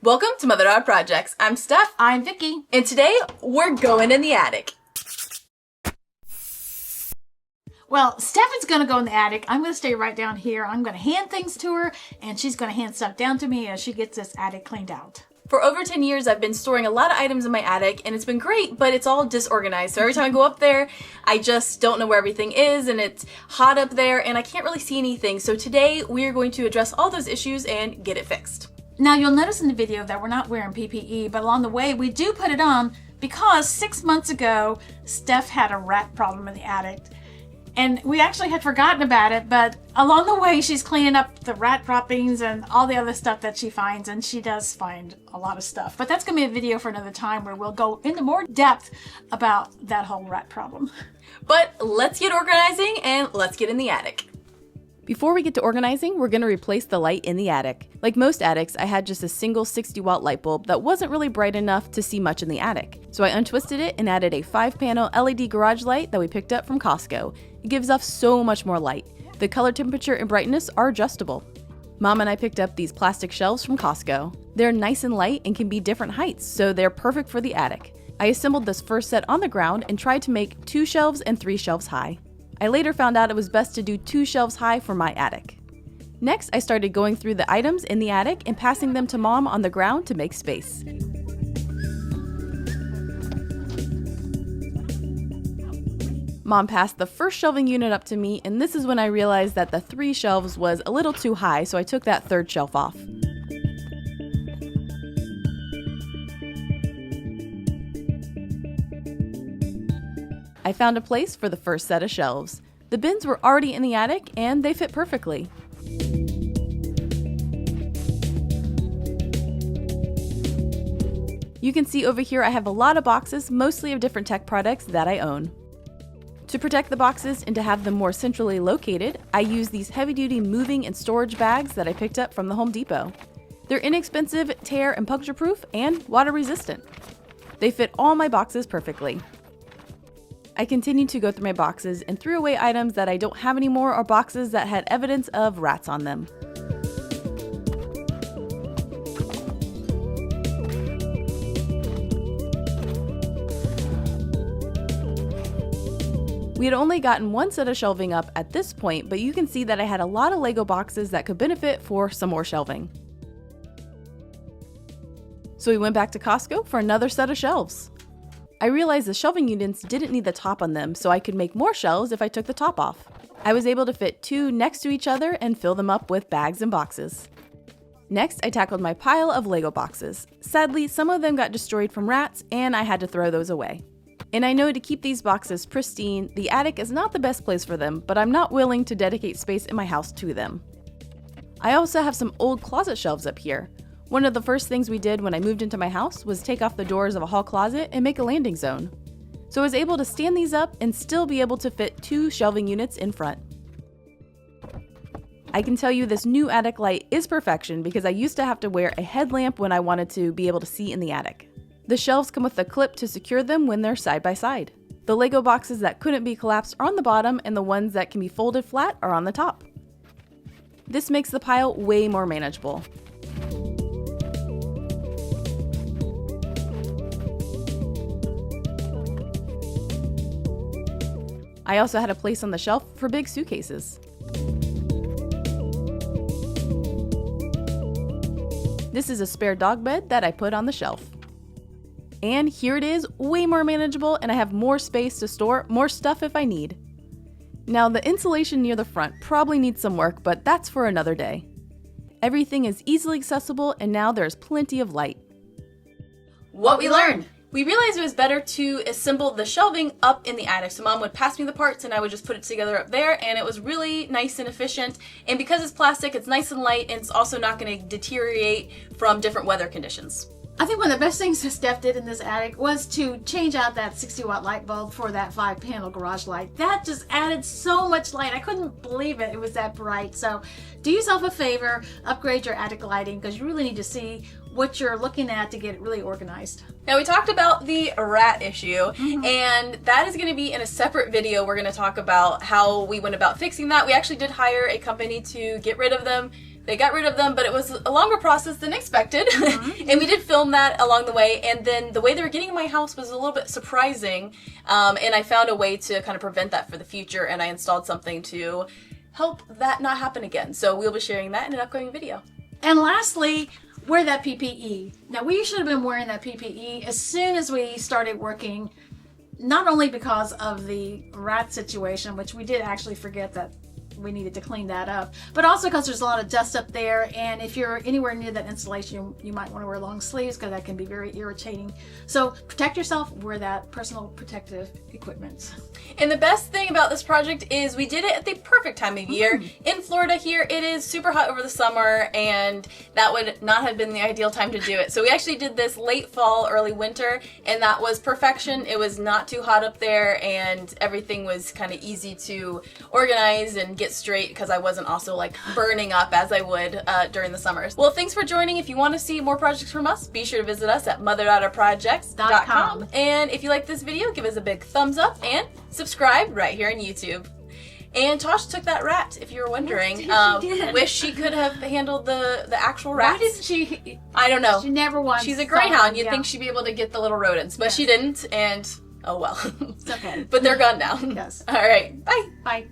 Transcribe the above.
Welcome to Mother Daughter Projects. I'm Steph. I'm Vicky. And today we're going in the attic. Well, Stephanie's going to go in the attic. I'm going to stay right down here. I'm going to hand things to her, and she's going to hand stuff down to me as she gets this attic cleaned out. For over 10 years, I've been storing a lot of items in my attic, and it's been great, but it's all disorganized. So every time I go up there, I just don't know where everything is, and it's hot up there, and I can't really see anything. So today, we are going to address all those issues and get it fixed. Now, you'll notice in the video that we're not wearing PPE, but along the way, we do put it on because 6 months ago, Steph had a rat problem in the attic. And we actually had forgotten about it, but along the way, she's cleaning up the rat droppings and all the other stuff that she finds, and she does find a lot of stuff. But that's going to be a video for another time where we'll go into more depth about that whole rat problem. But let's get organizing and let's get in the attic. Before we get to organizing, we're going to replace the light in the attic. Like most attics, I had just a single 60-watt light bulb that wasn't really bright enough to see much in the attic. So I untwisted it and added a 5-panel LED garage light that we picked up from Costco. It gives off so much more light. The color temperature and brightness are adjustable. Mom and I picked up these plastic shelves from Costco. They're nice and light and can be different heights, so they're perfect for the attic. I assembled this first set on the ground and tried to make 2 shelves and 3 shelves high. I later found out it was best to do 2 shelves high for my attic. Next, I started going through the items in the attic and passing them to Mom on the ground to make space. Mom passed the first shelving unit up to me, and this is when I realized that the 3 shelves was a little too high, so I took that 3rd shelf off. I found a place for the first set of shelves. The bins were already in the attic, and they fit perfectly. You can see over here I have a lot of boxes, mostly of different tech products that I own. To protect the boxes and to have them more centrally located, I use these heavy-duty moving and storage bags that I picked up from the Home Depot. They're inexpensive, tear and puncture-proof, and water-resistant. They fit all my boxes perfectly. I continued to go through my boxes and threw away items that I don't have anymore or boxes that had evidence of rats on them. We had only gotten 1 set of shelving up at this point, but you can see that I had a lot of Lego boxes that could benefit for some more shelving. So we went back to Costco for another set of shelves. I realized the shelving units didn't need the top on them, so I could make more shelves if I took the top off. I was able to fit 2 next to each other and fill them up with bags and boxes. Next, I tackled my pile of Lego boxes. Sadly, some of them got destroyed from rats, and I had to throw those away. And I know to keep these boxes pristine, the attic is not the best place for them, but I'm not willing to dedicate space in my house to them. I also have some old closet shelves up here. One of the first things we did when I moved into my house was take off the doors of a hall closet and make a landing zone. So I was able to stand these up and still be able to fit 2 shelving units in front. I can tell you this new attic light is perfection because I used to have to wear a headlamp when I wanted to be able to see in the attic. The shelves come with a clip to secure them when they're side by side. The Lego boxes that couldn't be collapsed are on the bottom, and the ones that can be folded flat are on the top. This makes the pile way more manageable. I also had a place on the shelf for big suitcases. This is a spare dog bed that I put on the shelf. And here it is, way more manageable, and I have more space to store more stuff if I need. Now, the insulation near the front probably needs some work, but that's for another day. Everything is easily accessible, and now there's plenty of light. What we learned! We realized it was better to assemble the shelving up in the attic. So Mom would pass me the parts and I would just put it together up there, and it was really nice and efficient. And because it's plastic, it's nice and light, and it's also not going to deteriorate from different weather conditions. I think one of the best things that Steph did in this attic was to change out that 60-watt light bulb for that 5-panel garage light. That just added so much light. I couldn't believe it. It was that bright. So do yourself a favor, upgrade your attic lighting, because you really need to see what you're looking at to get it really organized. Now, we talked about the rat issue, and that is going to be in a separate video. We're going to talk about how we went about fixing that. We actually did hire a company to get rid of them. they got rid of them, but it was a longer process than expected. And we did film that along the way. And then the way they were getting in my house was a little bit surprising. And I found a way to kind of prevent that for the future. And I installed something to help that not happen again. So we'll be sharing that in an upcoming video. And lastly, wear that PPE. Now, we should have been wearing that PPE as soon as we started working, not only because of the rat situation, which we did actually forget that we needed to clean that up, but also because there's a lot of dust up there, and if you're anywhere near that installation, you might want to wear long sleeves because that can be very irritating. So protect yourself, wear that personal protective equipment. And the best thing about this project is we did it at the perfect time of year. In Florida here, it is super hot over the summer, and that would not have been the ideal time to do it. So we actually did this late fall, early winter, and that was perfection. It was not too hot up there, and everything was kind of easy to organize and get straight because I wasn't also like burning up as I would during the summers. Well, thanks for joining. If you want to see more projects from us, be sure to visit us at motherdaughterprojects.com. And if you like this video, give us a big thumbs up and subscribe right here on YouTube. And Tosh took that rat, if you were wondering. Yes, she did. Wish she could have handled the actual rats. Why didn't she? I don't know. She never won. She's a greyhound. You'd think she'd be able to get the little rodents, but she didn't, and oh well. It's okay. But they're gone now. Yes. All right. Bye. Bye.